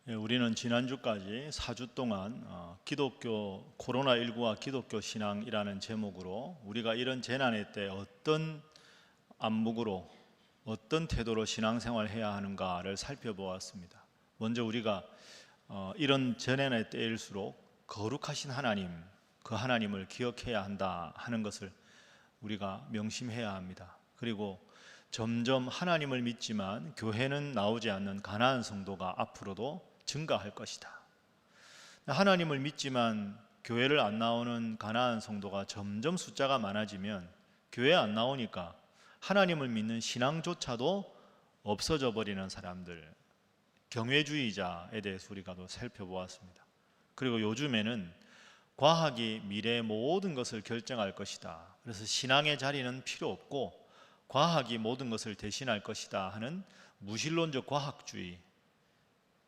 우리는 지난주까지 4주 동안 기독교 코로나19와 기독교 신앙이라는 제목으로 우리가 이런 재난의 때 어떤 안목으로 어떤 태도로 신앙생활을 해야 하는가를 살펴보았습니다. 먼저 우리가 이런 재난의 때일수록 거룩하신 하나님, 그 하나님을 기억해야 한다 하는 것을 우리가 명심해야 합니다. 그리고 점점 하나님을 믿지만 교회는 나오지 않는 가난한 성도가 앞으로도 증가할 것이다. 하나님을 믿지만 교회를 안 나오는 가난한 성도가 점점 숫자가 많아지면 교회 안 나오니까 하나님을 믿는 신앙조차도 없어져 버리는 사람들, 경외주의자에 대해서 우리가 또 살펴보았습니다. 그리고 요즘에는 과학이 미래의 모든 것을 결정할 것이다. 그래서 신앙의 자리는 필요 없고 과학이 모든 것을 대신할 것이다 하는 무신론적 과학주의,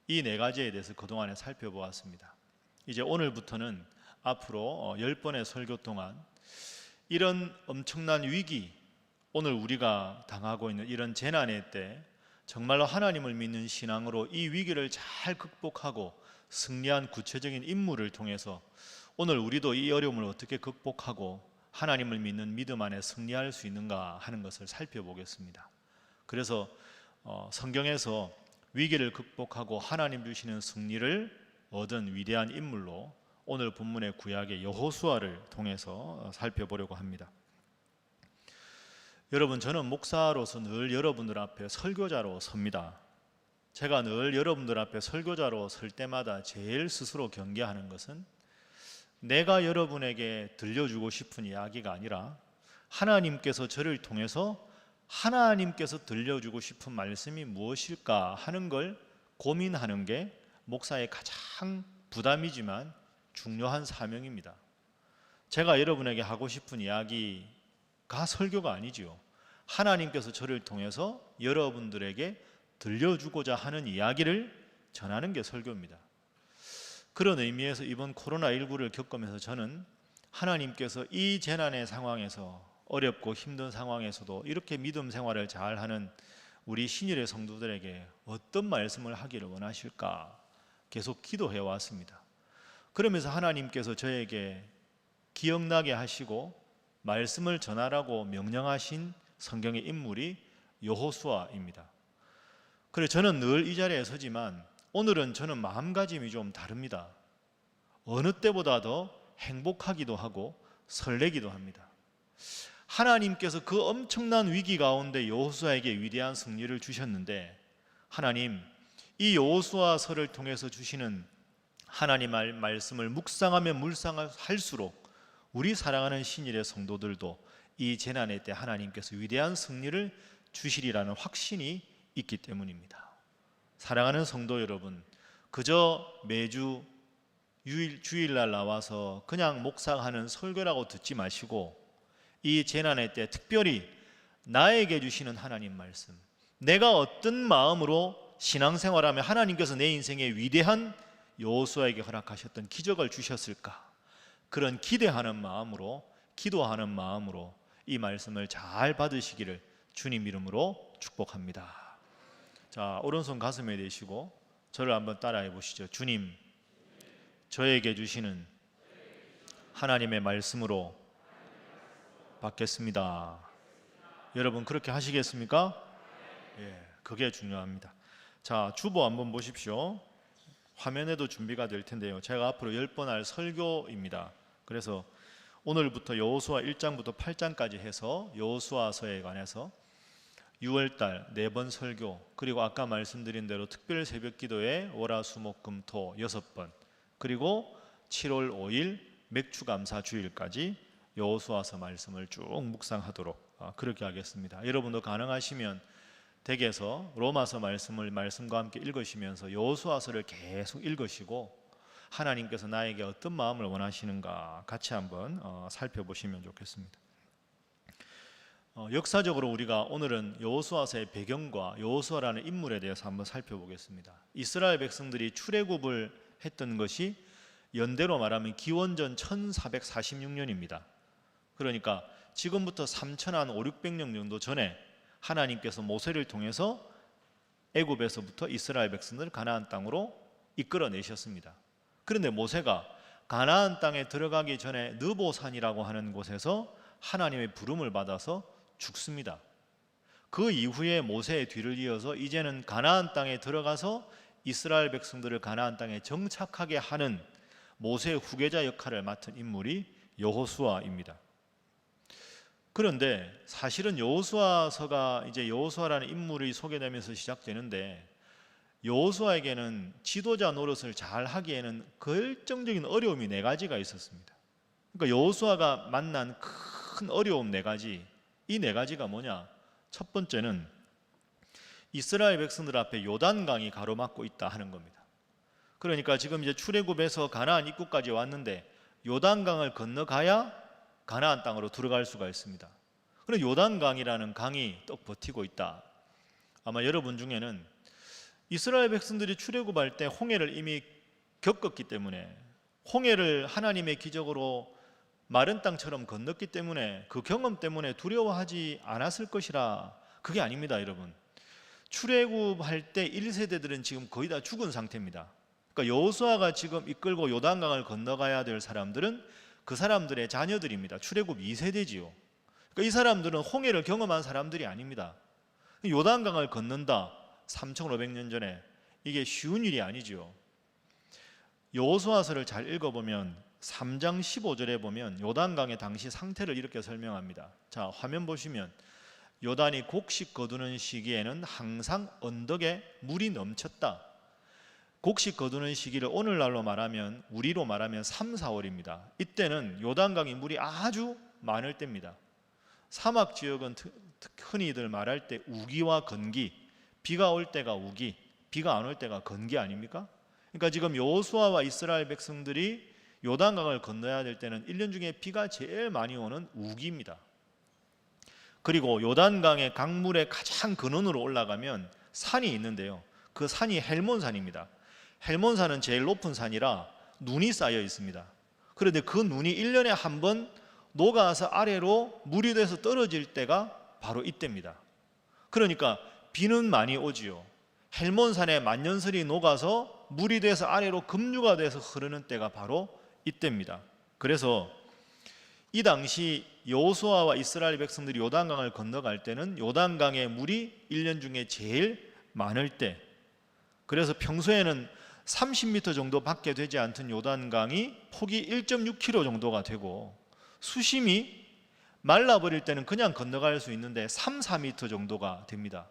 이 네 가지에 대해서 그동안에 살펴보았습니다. 이제 오늘부터는 앞으로 10번의 설교 동안 이런 엄청난 위기, 오늘 우리가 당하고 있는 이런 재난의 때 정말로 하나님을 믿는 신앙으로 이 위기를 잘 극복하고 승리한 구체적인 인물을 통해서 오늘 우리도 이 어려움을 어떻게 극복하고 하나님을 믿는 믿음 안에 승리할 수 있는가 하는 것을 살펴보겠습니다. 그래서 성경에서 위기를 극복하고 하나님 주시는 승리를 얻은 위대한 인물로 오늘 본문의 구약의 여호수아를 통해서 살펴보려고 합니다. 여러분, 저는 목사로서 늘 여러분들 앞에 설교자로 섭니다. 제가 늘 여러분들 앞에 설교자로 설 때마다 제일 스스로 경계하는 것은 내가 여러분에게 들려주고 싶은 이야기가 아니라 하나님께서 저를 통해서 하나님께서 들려주고 싶은 말씀이 무엇일까 하는 걸 고민하는 게 목사의 가장 부담이지만 중요한 사명입니다. 제가 여러분에게 하고 싶은 이야기가 설교가 아니지요. 하나님께서 저를 통해서 여러분들에게 들려주고자 하는 이야기를 전하는 게 설교입니다. 그런 의미에서 이번 코로나19를 겪으면서 저는 하나님께서 이 재난의 상황에서, 어렵고 힘든 상황에서도 이렇게 믿음 생활을 잘하는 우리 신일의 성도들에게 어떤 말씀을 하기를 원하실까 계속 기도해 왔습니다. 그러면서 하나님께서 저에게 기억나게 하시고 말씀을 전하라고 명령하신 성경의 인물이 여호수아입니다. 그래서 저는 늘 이 자리에 서지만 오늘은 저는 마음가짐이 좀 다릅니다. 어느 때보다 더 행복하기도 하고 설레기도 합니다. 하나님께서 그 엄청난 위기 가운데 여호수아에게 위대한 승리를 주셨는데, 하나님, 이 여호수아서를 통해서 주시는 하나님의 말씀을 묵상하면 묵상할수록 우리 사랑하는 신일의 성도들도 이 재난의 때 하나님께서 위대한 승리를 주시리라는 확신이 있기 때문입니다. 사랑하는 성도 여러분, 그저 매주 주일날 나와서 그냥 묵상하는 설교라고 듣지 마시고 이 재난의 때 특별히 나에게 주시는 하나님 말씀, 내가 어떤 마음으로 신앙생활하면 하나님께서 내 인생에 위대한 여호수아에게 허락하셨던 기적을 주셨을까, 그런 기대하는 마음으로, 기도하는 마음으로 이 말씀을 잘 받으시기를 주님 이름으로 축복합니다. 자, 오른손 가슴에 대시고 저를 한번 따라해 보시죠. 주님, 저에게 주시는 하나님의 말씀으로 받겠습니다. 여러분, 그렇게 하시겠습니까? 예, 그게 중요합니다. 자, 주보 한번 보십시오. 화면에도 준비가 될 텐데요. 제가 앞으로 10번 할 설교입니다. 그래서 오늘부터 여호수아 1장부터 8장까지 해서 여호수아서에 관해서 6월달 4번 설교, 그리고 아까 말씀드린 대로 특별 새벽 기도에 월화수목금토 6번, 그리고 7월 5일 맥주감사 주일까지 여호수아서 말씀을 쭉 묵상하도록 그렇게 하겠습니다. 여러분도 가능하시면 댁에서 로마서 말씀을 말씀과 함께 읽으시면서 여호수아서를 계속 읽으시고 하나님께서 나에게 어떤 마음을 원하시는가 같이 한번 살펴보시면 좋겠습니다. 역사적으로 우리가 오늘은 여호수아서의 배경과 여호수아라는 인물에 대해서 한번 살펴보겠습니다. 이스라엘 백성들이 출애굽을 했던 것이 연대로 말하면 기원전 1446년입니다. 그러니까 지금부터 3,000한 500~600년 정도 전에 하나님께서 모세를 통해서 애굽에서부터 이스라엘 백성들을 가나안 땅으로 이끌어내셨습니다. 그런데 모세가 가나안 땅에 들어가기 전에 느보산이라고 하는 곳에서 하나님의 부름을 받아서 죽습니다. 그 이후에 모세의 뒤를 이어서 이제는 가나안 땅에 들어가서 이스라엘 백성들을 가나안 땅에 정착하게 하는 모세의 후계자 역할을 맡은 인물이 여호수아입니다. 그런데 사실은 여호수아서가 이제 여호수아라는 인물이 소개되면서 시작되는데, 여호수아에게는 지도자 노릇을 잘 하기에는 결정적인 어려움이 4가지가 있었습니다. 그러니까 여호수아가 만난 큰 어려움 4가지, 이 4가지가 뭐냐? 첫 번째는 이스라엘 백성들 앞에 요단강이 가로막고 있다 하는 겁니다. 그러니까 지금 이제 출애굽에서 가나안 입구까지 왔는데 요단강을 건너가야 가나안 땅으로 들어갈 수가 있습니다. 그런데 요단강이라는 강이 떡 버티고 있다. 아마 여러분 중에는 이스라엘 백성들이 출애굽할 때 홍해를 이미 겪었기 때문에, 홍해를 하나님의 기적으로 마른 땅처럼 건넜기 때문에 그 경험 때문에 두려워하지 않았을 것이라. 그게 아닙니다, 여러분. 출애굽할 때 1세대들은 지금 거의 다 죽은 상태입니다. 그러니까 여호수아가 지금 이끌고 요단강을 건너가야 될 사람들은 그 사람들의 자녀들입니다. 출애굽 2세대지요. 그러니까 이 사람들은 홍해를 경험한 사람들이 아닙니다. 요단강을 건넌다, 3500년 전에, 이게 쉬운 일이 아니죠. 여호수아서를 잘 읽어보면 3장 15절에 보면 요단강의 당시 상태를 이렇게 설명합니다. 자, 화면 보시면 요단이 곡식 거두는 시기에는 항상 언덕에 물이 넘쳤다. 곡식 거두는 시기를 오늘날로 말하면, 우리로 말하면 3, 4월입니다. 이때는 요단강이 물이 아주 많을 때입니다. 사막 지역은 흔히들 말할 때 우기와 건기, 비가 올 때가 우기, 비가 안 올 때가 건기 아닙니까? 그러니까 지금 여호수아와 이스라엘 백성들이 요단강을 건너야 될 때는 1년 중에 비가 제일 많이 오는 우기입니다. 그리고 요단강의 강물의 가장 근원으로 올라가면 산이 있는데요, 그 산이 헬몬산입니다. 헬몬산은 제일 높은 산이라 눈이 쌓여 있습니다. 그런데 그 눈이 1년에 한 번 녹아서 아래로 물이 돼서 떨어질 때가 바로 이때입니다. 그러니까 비는 많이 오지요. 헬몬산에 만년설이 녹아서 물이 돼서 아래로 급류가 돼서 흐르는 때가 바로 이때입니다. 그래서 이 당시 여호수아와 이스라엘 백성들이 요단강을 건너갈 때는 요단강의 물이 1년 중에 제일 많을 때, 그래서 평소에는 30m 정도밖에 되지 않던 요단강이 폭이 1.6km 정도가 되고 수심이 말라버릴 때는 그냥 건너갈 수 있는데 3, 4m 정도가 됩니다.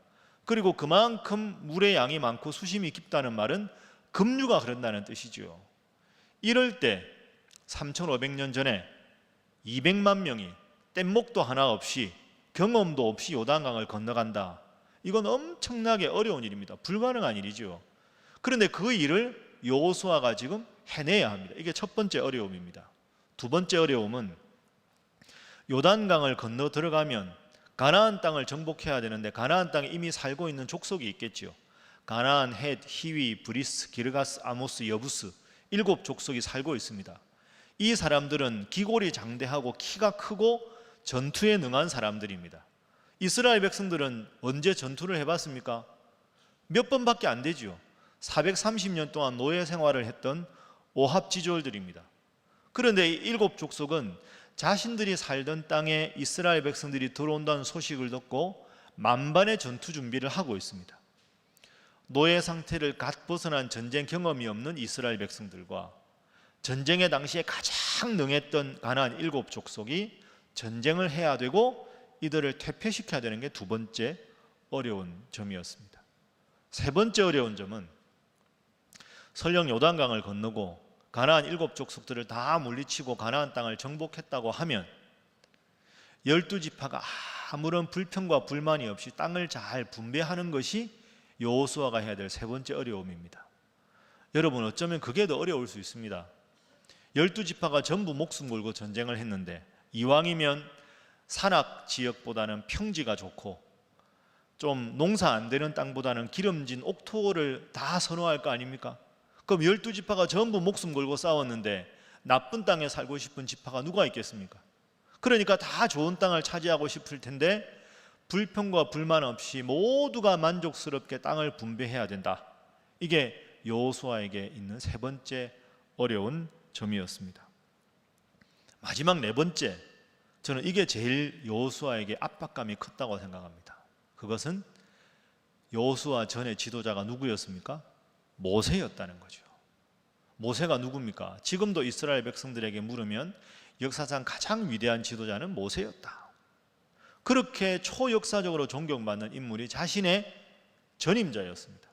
그리고 그만큼 물의 양이 많고 수심이 깊다는 말은 급류가 흐른다는 뜻이죠. 이럴 때 3500년 전에 200만 명이 뗏목도 하나 없이 경험도 없이 요단강을 건너간다. 이건 엄청나게 어려운 일입니다. 불가능한 일이죠. 그런데 그 일을 여호수아가 지금 해내야 합니다. 이게 첫 번째 어려움입니다. 두 번째 어려움은 요단강을 건너 들어가면 가나안 땅을 정복해야 되는데 가나안 땅에 이미 살고 있는 족속이 있겠지요. 가나안, 헷, 히위, 브리스, 기르가스, 아모스, 여부스 7족속이 살고 있습니다. 이 사람들은 기골이 장대하고 키가 크고 전투에 능한 사람들입니다. 이스라엘 백성들은 언제 전투를 해봤습니까? 몇 번밖에 안 되지요. 430년 동안 노예 생활을 했던 오합지졸들입니다. 그런데 이 7족속은 자신들이 살던 땅에 이스라엘 백성들이 들어온다는 소식을 듣고 만반의 전투 준비를 하고 있습니다. 노예 상태를 갓 벗어난 전쟁 경험이 없는 이스라엘 백성들과 전쟁의 당시에 가장 능했던 가나안 7족속이 전쟁을 해야 되고 이들을 퇴폐시켜야 되는 게 두 번째 어려운 점이었습니다. 세 번째 어려운 점은 설령 요단강을 건너고 가나안 7족속들을 다 물리치고 가나안 땅을 정복했다고 하면 12지파가 아무런 불평과 불만이 없이 땅을 잘 분배하는 것이 여호수아가 해야 될 세 번째 어려움입니다. 여러분, 어쩌면 그게 더 어려울 수 있습니다. 12지파가 전부 목숨 걸고 전쟁을 했는데 이왕이면 산악 지역보다는 평지가 좋고 좀 농사 안 되는 땅보다는 기름진 옥토를 다 선호할 거 아닙니까? 그럼 12지파가 전부 목숨 걸고 싸웠는데 나쁜 땅에 살고 싶은 지파가 누가 있겠습니까? 그러니까 다 좋은 땅을 차지하고 싶을 텐데 불평과 불만 없이 모두가 만족스럽게 땅을 분배해야 된다. 이게 여호수아에게 있는 세 번째 어려운 점이었습니다. 마지막 네 번째, 저는 이게 제일 여호수아에게 압박감이 컸다고 생각합니다. 그것은 여호수아 전의 지도자가 누구였습니까? 모세였다는 거죠. 모세가 누굽니까? 지금도 이스라엘 백성들에게 물으면 역사상 가장 위대한 지도자는 모세였다. 그렇게 초역사적으로 존경받는 인물이 자신의 전임자였습니다.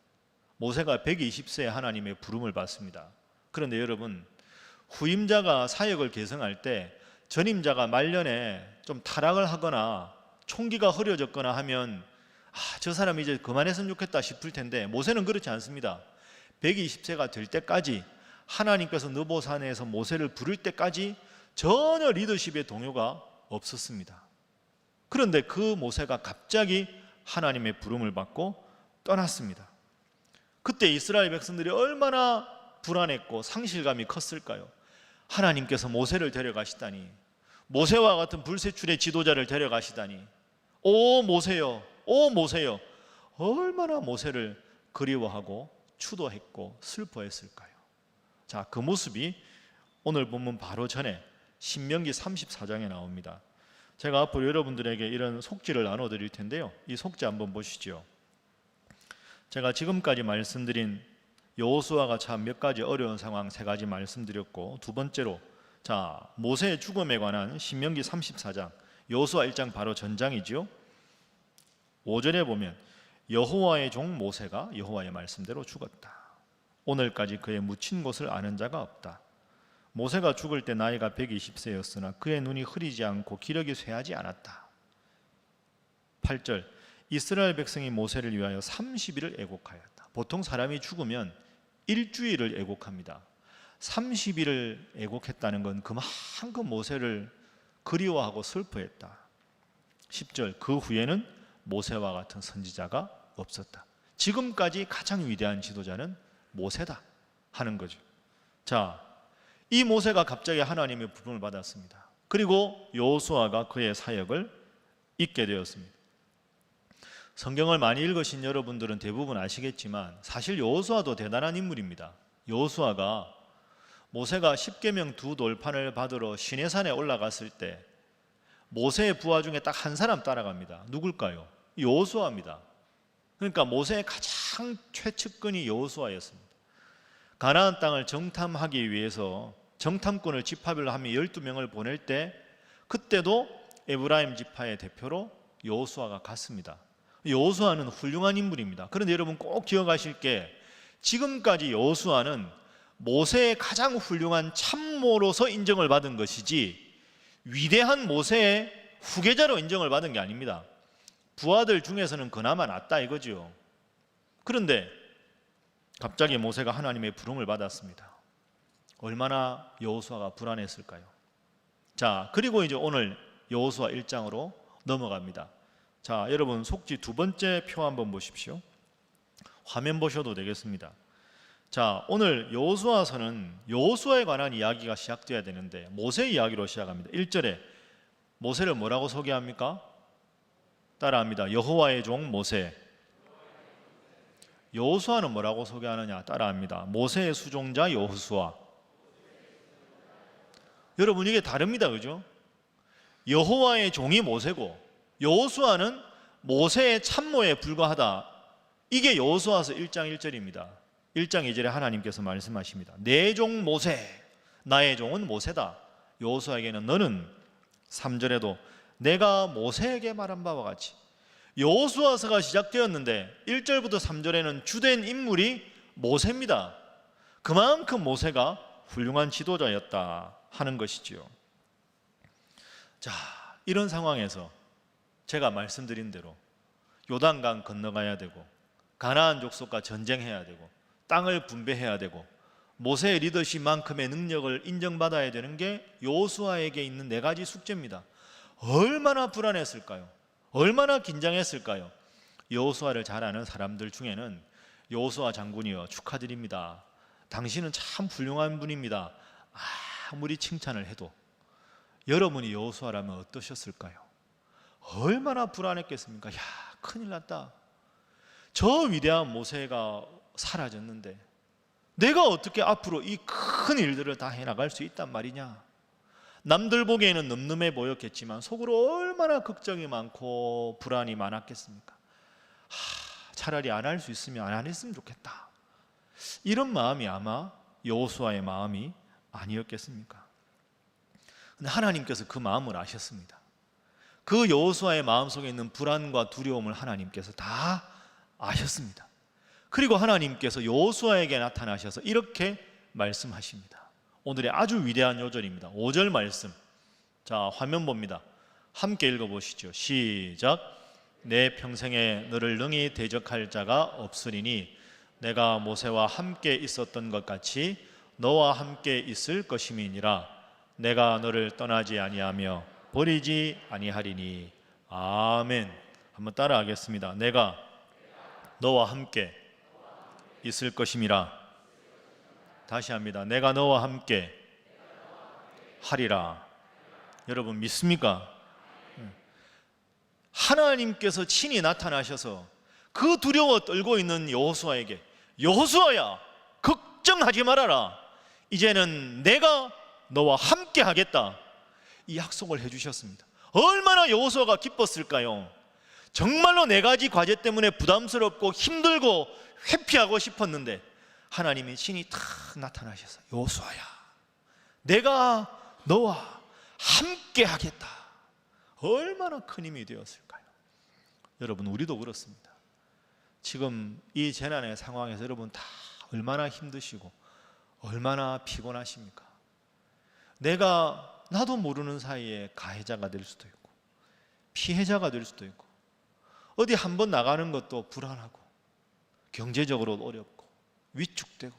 모세가 120세에 하나님의 부름을 받습니다. 그런데 여러분, 후임자가 사역을 계승할 때 전임자가 말년에 좀 타락을 하거나 총기가 흐려졌거나 하면 저 사람이 이제 그만했으면 좋겠다 싶을 텐데, 모세는 그렇지 않습니다. 120세가 될 때까지, 하나님께서 느보산에서 모세를 부를 때까지 전혀 리더십의 동요가 없었습니다. 그런데 그 모세가 갑자기 하나님의 부름을 받고 떠났습니다. 그때 이스라엘 백성들이 얼마나 불안했고 상실감이 컸을까요? 하나님께서 모세를 데려가시다니, 모세와 같은 불세출의 지도자를 데려가시다니, 오 모세여, 오 모세여, 얼마나 모세를 그리워하고 추도했고 슬퍼했을까요? 자, 그 모습이 오늘 본문 바로 전에 신명기 34장에 나옵니다. 제가 앞으로 여러분들에게 이런 속지를 나눠드릴 텐데요, 이 속지 한번 보시죠. 제가 지금까지 말씀드린 여호수아가 참 몇 가지 어려운 상황 세 가지 말씀드렸고, 두 번째로 모세의 죽음에 관한 신명기 34장, 여호수아 1장 바로 전장이죠. 5절에 보면 여호와의 종 모세가 여호와의 말씀대로 죽었다. 오늘까지 그의 묻힌 곳을 아는 자가 없다. 모세가 죽을 때 나이가 120세였으나 그의 눈이 흐리지 않고 기력이 쇠하지 않았다. 8절, 이스라엘 백성이 모세를 위하여 30일을 애곡하였다. 보통 사람이 죽으면 일주일을 애곡합니다. 30일을 애곡했다는 건 그만큼 모세를 그리워하고 슬퍼했다. 10절, 그 후에는 모세와 같은 선지자가 없었다. 지금까지 가장 위대한 지도자는 모세다 하는 거죠. 자, 이 모세가 갑자기 하나님의 부름을 받았습니다. 그리고 여호수아가 그의 사역을 잇게 되었습니다. 성경을 많이 읽으신 여러분들은 대부분 아시겠지만 사실 여호수아도 대단한 인물입니다. 여호수아가 모세가 십계명 두 돌판을 받으러 시내산에 올라갔을 때 모세의 부하 중에 딱 한 사람 따라갑니다. 누굴까요? 여호수아입니다. 그러니까 모세의 가장 최측근이 여호수아였습니다. 가나안 땅을 정탐하기 위해서 정탐꾼을 지파별로 하면 12명을 보낼 때, 그때도 에브라임 지파의 대표로 여호수아가 갔습니다. 여호수아는 훌륭한 인물입니다. 그런데 여러분 꼭 기억하실 게, 지금까지 여호수아는 모세의 가장 훌륭한 참모로서 인정을 받은 것이지 위대한 모세의 후계자로 인정을 받은 게 아닙니다. 부하들 중에서는 그나마 낫다 이거죠. 그런데 갑자기 모세가 하나님의 부름을 받았습니다. 얼마나 여호수아가 불안했을까요? 자, 그리고 이제 오늘 여호수아 1장으로 넘어갑니다. 자, 여러분 속지 두 번째 표 한번 보십시오. 화면 보셔도 되겠습니다. 자, 오늘 여호수아서는 여호수아에 관한 이야기가 시작돼야 되는데 모세 이야기로 시작합니다. 1절에 모세를 뭐라고 소개합니까? 따라합니다. 여호와의 종 모세. 여호수아는 뭐라고 소개하느냐? 따라합니다. 모세의 수종자 여호수아. 여러분 이게 다릅니다, 그죠? 여호와의 종이 모세고 여호수아는 모세의 참모에 불과하다. 이게 여호수아서 1장 1절입니다. 1장 2절에 하나님께서 말씀하십니다. 내 종 모세, 나의 종은 모세다. 여호수아에게는 너는, 3절에도 내가 모세에게 말한 바와 같이. 여호수아서가 시작되었는데 1절부터 3절에는 주된 인물이 모세입니다. 그만큼 모세가 훌륭한 지도자였다 하는 것이지요. 자, 이런 상황에서 제가 말씀드린 대로 요단강 건너가야 되고 가나안 족속과 전쟁해야 되고 땅을 분배해야 되고 모세의 리더십만큼의 능력을 인정받아야 되는 게 여호수아에게 있는 네 가지 숙제입니다. 얼마나 불안했을까요? 얼마나 긴장했을까요? 여호수아를 잘 아는 사람들 중에는 여호수아 장군이여 축하드립니다. 당신은 참 훌륭한 분입니다. 아무리 칭찬을 해도 여러분이 여호수아라면 어떠셨을까요? 얼마나 불안했겠습니까? 야, 큰일 났다. 저 위대한 모세가 사라졌는데 내가 어떻게 앞으로 이 큰 일들을 다 해나갈 수 있단 말이냐. 남들 보기에는 늠름해 보였겠지만 속으로 얼마나 걱정이 많고 불안이 많았겠습니까? 차라리 안 할 수 있으면 안 했으면 좋겠다. 이런 마음이 아마 여호수아의 마음이 아니었겠습니까? 근데 하나님께서 그 마음을 아셨습니다. 그 여호수아의 마음속에 있는 불안과 두려움을 하나님께서 다 아셨습니다. 그리고 하나님께서 여호수아에게 나타나셔서 이렇게 말씀하십니다. 오늘의 아주 위대한 요절입니다. 5절 말씀. 자, 화면 봅니다. 함께 읽어보시죠. 시작. 내 평생에 너를 능히 대적할 자가 없으리니 내가 모세와 함께 있었던 것 같이 너와 함께 있을 것임이니라. 내가 너를 떠나지 아니하며 버리지 아니하리니. 아멘. 한번 따라하겠습니다. 내가 너와 함께 있을 것임이라. 다시 합니다. 내가 너와 함께 하리라. 여러분 믿습니까? 하나님께서 친히 나타나셔서 그 두려워 떨고 있는 여호수아에게, 여호수아야 걱정하지 말아라, 이제는 내가 너와 함께 하겠다, 이 약속을 해주셨습니다. 얼마나 여호수아가 기뻤을까요? 정말로 4가지 과제 때문에 부담스럽고 힘들고 회피하고 싶었는데 하나님이 친히 탁 나타나셔서 여호수아야 내가 너와 함께 하겠다. 얼마나 큰 힘이 되었을까요? 여러분 우리도 그렇습니다. 지금 이 재난의 상황에서 여러분 다 얼마나 힘드시고 얼마나 피곤하십니까? 나도 모르는 사이에 가해자가 될 수도 있고 피해자가 될 수도 있고 어디 한번 나가는 것도 불안하고 경제적으로 어렵고 위축되고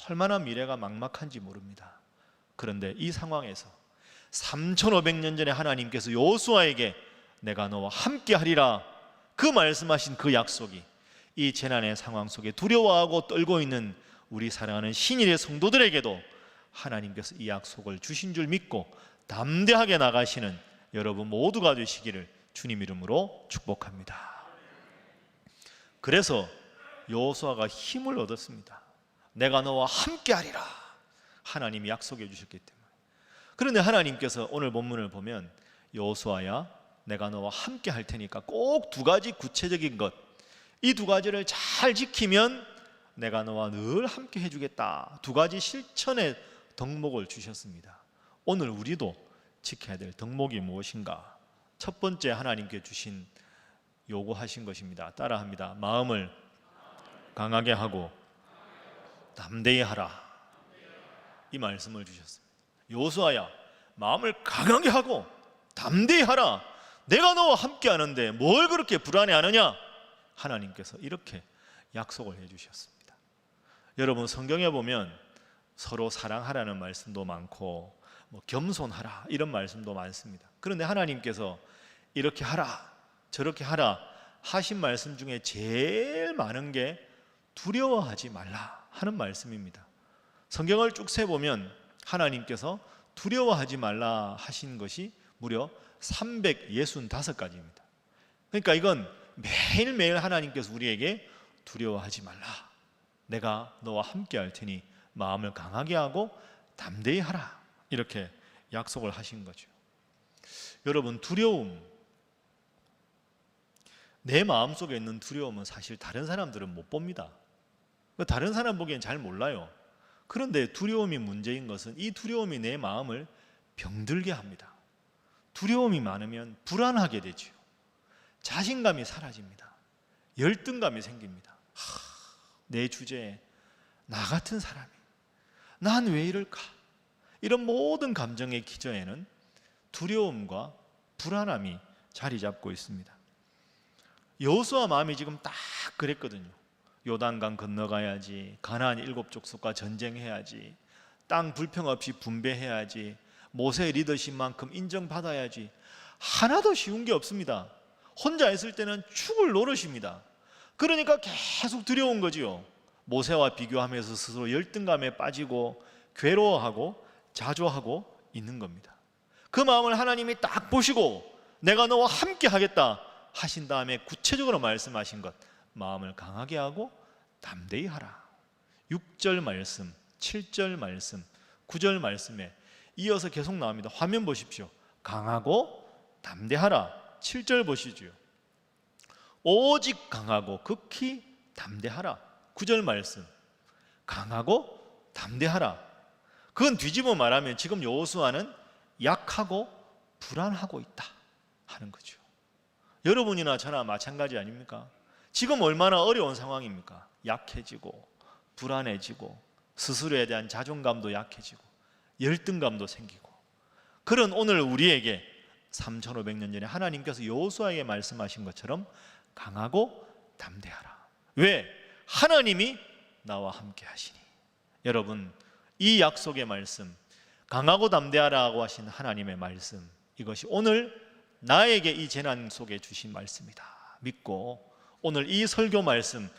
얼마나 미래가 막막한지 모릅니다. 그런데 이 상황에서 3500년 전에 하나님께서 여호수아에게 내가 너와 함께 하리라 그 말씀하신 그 약속이 이 재난의 상황 속에 두려워하고 떨고 있는 우리 사랑하는 신일의 성도들에게도 하나님께서 이 약속을 주신 줄 믿고 담대하게 나가시는 여러분 모두가 되시기를 주님 이름으로 축복합니다. 그래서 여호수아가 힘을 얻었습니다. 내가 너와 함께 하리라 하나님이 약속해 주셨기 때문에. 그런데 하나님께서 오늘 본문을 보면 여호수아야 내가 너와 함께 할 테니까 꼭 2가지 구체적인 것, 이 2가지를 잘 지키면 내가 너와 늘 함께 해주겠다, 2가지 실천의 덕목을 주셨습니다. 오늘 우리도 지켜야 될 덕목이 무엇인가? 첫 번째 하나님께 주신 요구하신 것입니다. 따라합니다. 마음을 강하게 하고 담대히 하라. 이 말씀을 주셨습니다. 여호수아야 마음을 강하게 하고 담대히 하라. 내가 너와 함께 하는데 뭘 그렇게 불안해하느냐? 하나님께서 이렇게 약속을 해주셨습니다. 여러분 성경에 보면 서로 사랑하라는 말씀도 많고 겸손하라 이런 말씀도 많습니다. 그런데 하나님께서 이렇게 하라 저렇게 하라 하신 말씀 중에 제일 많은 게 두려워하지 말라 하는 말씀입니다. 성경을 쭉 세보면 하나님께서 두려워하지 말라 하신 것이 무려 365가지입니다. 그러니까 이건 매일매일 하나님께서 우리에게 두려워하지 말라, 내가 너와 함께 할 테니 마음을 강하게 하고 담대히 하라, 이렇게 약속을 하신 거죠. 여러분 두려움, 내 마음속에 있는 두려움은 사실 다른 사람들은 못 봅니다. 다른 사람 보기엔 잘 몰라요. 그런데 두려움이 문제인 것은 이 두려움이 내 마음을 병들게 합니다. 두려움이 많으면 불안하게 되죠. 자신감이 사라집니다. 열등감이 생깁니다. 내 주제에 나 같은 사람이, 난 왜 이럴까? 이런 모든 감정의 기저에는 두려움과 불안함이 자리 잡고 있습니다. 여호수아 마음이 지금 딱 그랬거든요. 요단강 건너가야지, 가나안 7족속과 전쟁해야지, 땅 불평 없이 분배해야지, 모세의 리더십만큼 인정받아야지. 하나도 쉬운 게 없습니다. 혼자 있을 때는 죽을 노릇입니다. 그러니까 계속 두려운 거지요. 모세와 비교하면서 스스로 열등감에 빠지고 괴로워하고 자조하고 있는 겁니다. 그 마음을 하나님이 딱 보시고 내가 너와 함께 하겠다 하신 다음에 구체적으로 말씀하신 것, 마음을 강하게 하고 담대히 하라. 6절 말씀, 7절 말씀, 9절 말씀에 이어서 계속 나옵니다. 화면 보십시오. 강하고 담대하라. 7절 보시죠. 오직 강하고 극히 담대하라. 9절 말씀. 강하고 담대하라. 그건 뒤집어 말하면 지금 여호수아는 약하고 불안하고 있다 하는 거죠. 여러분이나 저나 마찬가지 아닙니까? 지금 얼마나 어려운 상황입니까? 약해지고 불안해지고 스스로에 대한 자존감도 약해지고 열등감도 생기고, 그런 오늘 우리에게 3500년 전에 하나님께서 여호수아에게 말씀하신 것처럼 강하고 담대하라. 왜? 하나님이 나와 함께 하시니. 여러분, 이 약속의 말씀, 강하고 담대하라고 하신 하나님의 말씀, 이것이 오늘 나에게 이 재난 속에 주신 말씀이다 믿고, 오늘 이 설교 말씀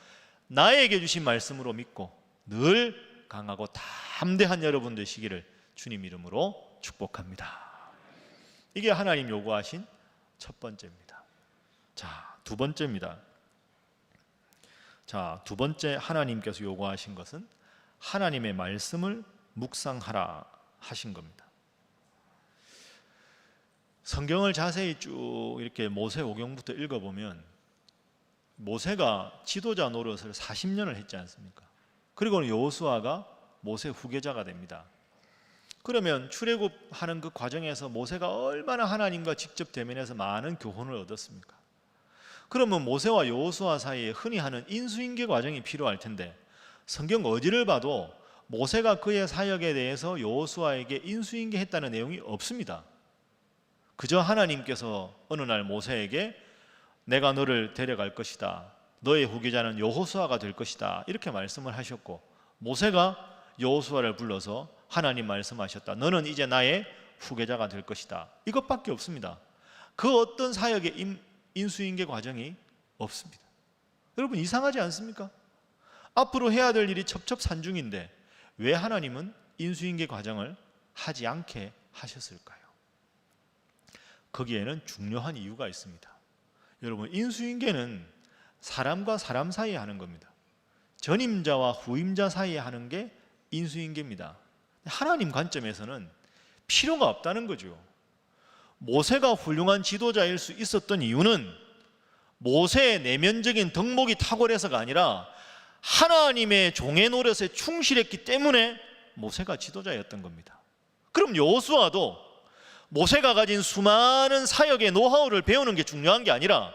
나에게 주신 말씀으로 믿고 늘 강하고 담대한 여러분 되시기를 주님 이름으로 축복합니다. 이게 하나님 요구하신 첫 번째입니다. 자, 두 번째입니다. 자, 두 번째 하나님께서 요구하신 것은 하나님의 말씀을 묵상하라 하신 겁니다. 성경을 자세히 쭉 이렇게 모세오경부터 읽어보면 모세가 지도자 노릇을 40년을 했지 않습니까? 그리고 여호수아가 모세 후계자가 됩니다. 그러면 출애굽하는 그 과정에서 모세가 얼마나 하나님과 직접 대면해서 많은 교훈을 얻었습니까? 그러면 모세와 여호수아 사이에 흔히 하는 인수인계 과정이 필요할 텐데, 성경 어디를 봐도 모세가 그의 사역에 대해서 여호수아에게 인수인계했다는 내용이 없습니다. 그저 하나님께서 어느 날 모세에게 내가 너를 데려갈 것이다, 너의 후계자는 여호수아가 될 것이다, 이렇게 말씀을 하셨고, 모세가 여호수아를 불러서 하나님 말씀하셨다, 너는 이제 나의 후계자가 될 것이다, 이것밖에 없습니다. 그 어떤 사역의 인수인계 과정이 없습니다. 여러분, 이상하지 않습니까? 앞으로 해야 될 일이 첩첩산중인데 왜 하나님은 인수인계 과정을 하지 않게 하셨을까요? 거기에는 중요한 이유가 있습니다. 여러분, 인수인계는 사람과 사람 사이에 하는 겁니다. 전임자와 후임자 사이에 하는 게 인수인계입니다. 하나님 관점에서는 필요가 없다는 거죠. 모세가 훌륭한 지도자일 수 있었던 이유는 모세의 내면적인 덕목이 탁월해서가 아니라 하나님의 종의 노릇에 충실했기 때문에 모세가 지도자였던 겁니다. 그럼 여호수아도 모세가 가진 수많은 사역의 노하우를 배우는 게 중요한 게 아니라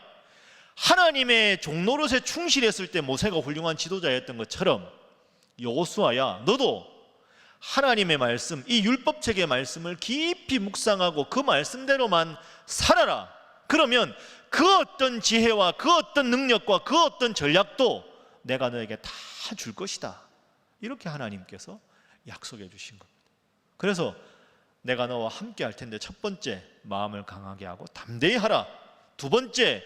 하나님의 종 노릇에 충실했을 때 모세가 훌륭한 지도자였던 것처럼 여호수아야, 너도 하나님의 말씀, 이 율법책의 말씀을 깊이 묵상하고 그 말씀대로만 살아라. 그러면 그 어떤 지혜와 그 어떤 능력과 그 어떤 전략도 내가 너에게 다 줄 것이다. 이렇게 하나님께서 약속해 주신 겁니다. 그래서 내가 너와 함께 할 텐데, 첫 번째, 마음을 강하게 하고 담대히 하라. 두 번째,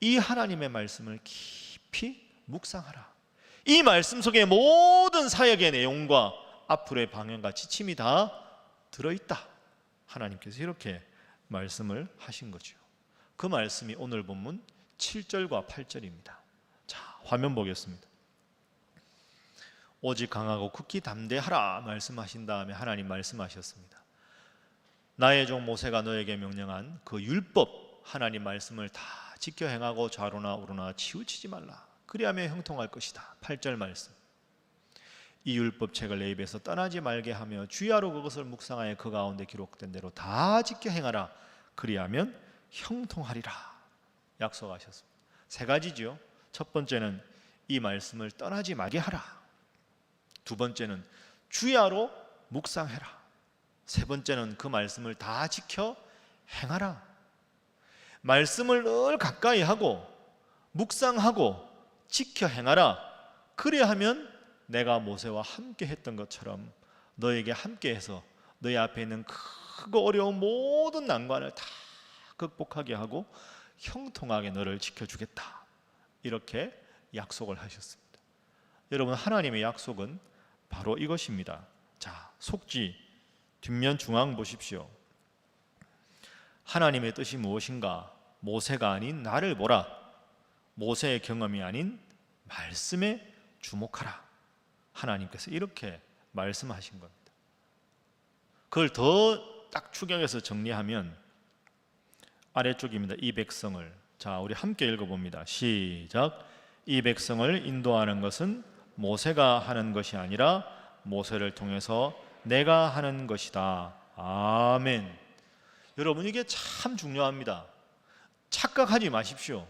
이 하나님의 말씀을 깊이 묵상하라. 이 말씀 속에 모든 사역의 내용과 앞으로의 방향과 지침이 다 들어있다. 하나님께서 이렇게 말씀을 하신 거죠. 그 말씀이 오늘 본문 7절과 8절입니다. 자, 화면 보겠습니다. 오직 강하고 극히 담대하라 말씀하신 다음에 하나님 말씀하셨습니다. 나의 종 모세가 너에게 명령한 그 율법, 하나님 말씀을 다 지켜 행하고 좌로나 우로나 치우치지 말라. 그리하면 형통할 것이다. 8절 말씀. 이 율법책을 내 입에서 떠나지 말게 하며 주야로 그것을 묵상하여 그 가운데 기록된 대로 다 지켜 행하라. 그리하면 형통하리라. 약속하셨습니다. 세 가지죠. 첫 번째는 이 말씀을 떠나지 말게 하라. 두 번째는 주야로 묵상해라. 세 번째는 그 말씀을 다 지켜 행하라. 말씀을 늘 가까이 하고 묵상하고 지켜 행하라. 그래야 하면 내가 모세와 함께 했던 것처럼 너에게 함께해서 너희 앞에 있는 크고 어려운 모든 난관을 다 극복하게 하고 형통하게 너를 지켜주겠다. 이렇게 약속을 하셨습니다. 여러분, 하나님의 약속은 바로 이것입니다. 자, 속지 뒷면 중앙 보십시오. 하나님의 뜻이 무엇인가? 모세가 아닌 나를 보라. 모세의 경험이 아닌 말씀에 주목하라. 하나님께서 이렇게 말씀하신 겁니다. 그걸 더 딱 추격해서 정리하면 아래쪽입니다. 이 백성을, 자 우리 함께 읽어봅니다. 시작. 이 백성을 인도하는 것은 모세가 하는 것이 아니라 모세를 통해서 내가 하는 것이다. 아멘. 여러분 이게 참 중요합니다. 착각하지 마십시오.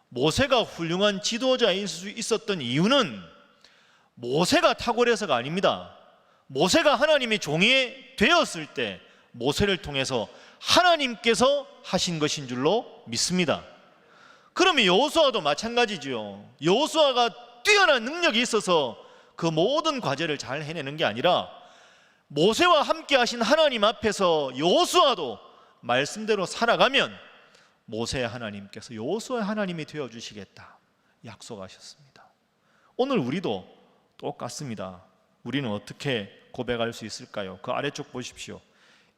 모세가 훌륭한 지도자일 수 있었던 이유는 모세가 탁월해서가 아닙니다. 모세가 하나님의 종이 되었을 때 모세를 통해서 하나님께서 하신 것인 줄로 믿습니다. 그러면 여호수아도 마찬가지죠. 여호수아가 뛰어난 능력이 있어서 그 모든 과제를 잘 해내는 게 아니라 모세와 함께 하신 하나님 앞에서 여호수아도 말씀대로 살아가면 모세의 하나님께서 여호수아의 하나님이 되어주시겠다 약속하셨습니다. 오늘 우리도 똑같습니다. 우리는 어떻게 고백할 수 있을까요? 그 아래쪽 보십시오.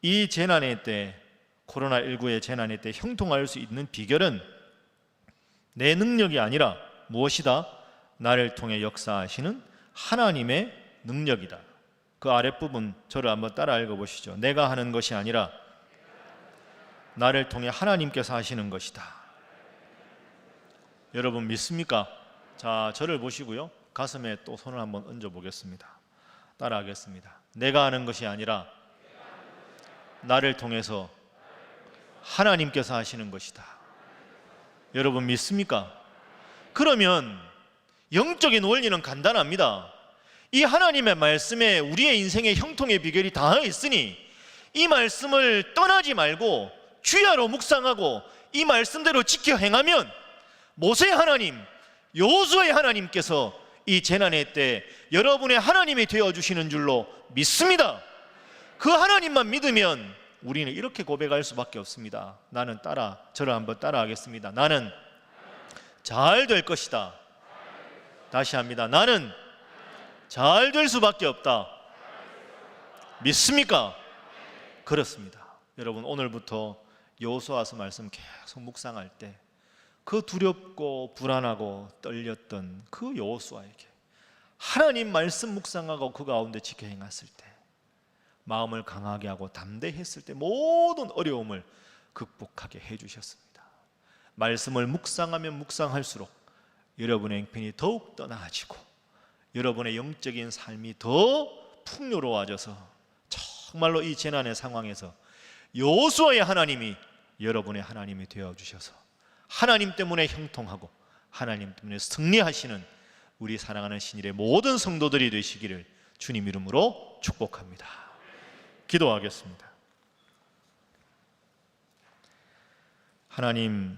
이 재난의 때, 코로나19의 재난의 때 형통할 수 있는 비결은 내 능력이 아니라 무엇이다? 나를 통해 역사하시는 하나님의 능력이다. 그 아랫부분 저를 한번 따라 읽어보시죠. 내가 하는 것이 아니라 나를 통해 하나님께서 하시는 것이다. 여러분 믿습니까? 자, 저를 보시고요. 가슴에 또 손을 한번 얹어 보겠습니다. 따라하겠습니다. 내가 하는 것이 아니라 나를 통해서 하나님께서 하시는 것이다. 여러분 믿습니까? 그러면 영적인 원리는 간단합니다. 이 하나님의 말씀에 우리의 인생의 형통의 비결이 다 있으니 이 말씀을 떠나지 말고 주야로 묵상하고 이 말씀대로 지켜 행하면 모세의 하나님, 여호수아의 하나님께서 이 재난의 때 여러분의 하나님이 되어주시는 줄로 믿습니다. 그 하나님만 믿으면 우리는 이렇게 고백할 수밖에 없습니다. 나는 저를 한번 따라하겠습니다. 나는 잘 될 것이다. 다시 합니다. 나는 잘 될 수밖에 없다. 믿습니까? 그렇습니다. 여러분 오늘부터 여호수아서 말씀 계속 묵상할 때 그 두렵고 불안하고 떨렸던 그 여호수아에게 하나님 말씀 묵상하고 그 가운데 지켜 행했을 때 마음을 강하게 하고 담대했을 때 모든 어려움을 극복하게 해주셨습니다. 말씀을 묵상하면 묵상할수록 여러분의 형편이 더욱더 나아지고 여러분의 영적인 삶이 더 풍요로워져서 정말로 이 재난의 상황에서 여호수아의 하나님이 여러분의 하나님이 되어주셔서 하나님 때문에 형통하고 하나님 때문에 승리하시는 우리 사랑하는 신일의 모든 성도들이 되시기를 주님 이름으로 축복합니다. 기도하겠습니다. 하나님,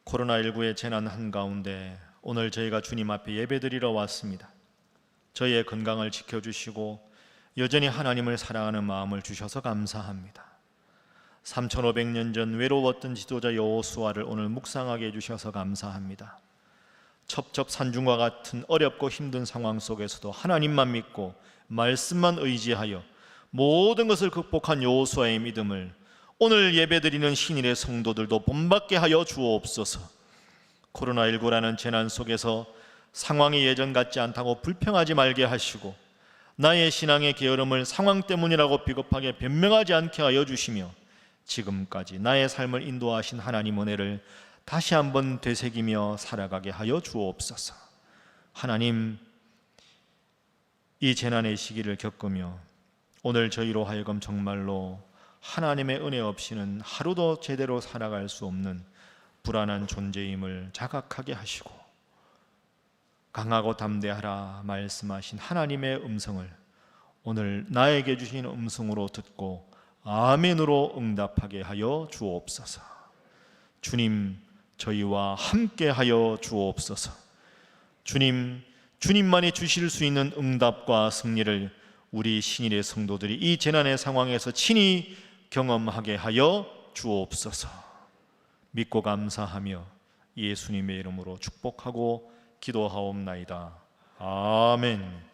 코로나19의 재난 한가운데 오늘 저희가 주님 앞에 예배드리러 왔습니다. 저희의 건강을 지켜주시고 여전히 하나님을 사랑하는 마음을 주셔서 감사합니다. 3500년 전 외로웠던 지도자 여호수아를 오늘 묵상하게 해주셔서 감사합니다. 첩첩산중과 같은 어렵고 힘든 상황 속에서도 하나님만 믿고 말씀만 의지하여 모든 것을 극복한 여호수아의 믿음을 오늘 예배드리는 신일의 성도들도 본받게 하여 주옵소서. 코로나19라는 재난 속에서 상황이 예전 같지 않다고 불평하지 말게 하시고 나의 신앙의 게으름을 상황 때문이라고 비겁하게 변명하지 않게 하여 주시며 지금까지 나의 삶을 인도하신 하나님 은혜를 다시 한번 되새기며 살아가게 하여 주옵소서. 하나님, 이 재난의 시기를 겪으며 오늘 저희로 하여금 정말로 하나님의 은혜 없이는 하루도 제대로 살아갈 수 없는 불안한 존재임을 자각하게 하시고 강하고 담대하라 말씀하신 하나님의 음성을 오늘 나에게 주신 음성으로 듣고 아멘으로 응답하게 하여 주옵소서. 주님, 저희와 함께 하여 주옵소서. 주님, 주님만이 주실 수 있는 응답과 승리를 우리 신일의 성도들이 이 재난의 상황에서 친히 경험하게 하여 주옵소서. 믿고 감사하며 예수님의 이름으로 축복하고 기도하옵나이다. 아멘.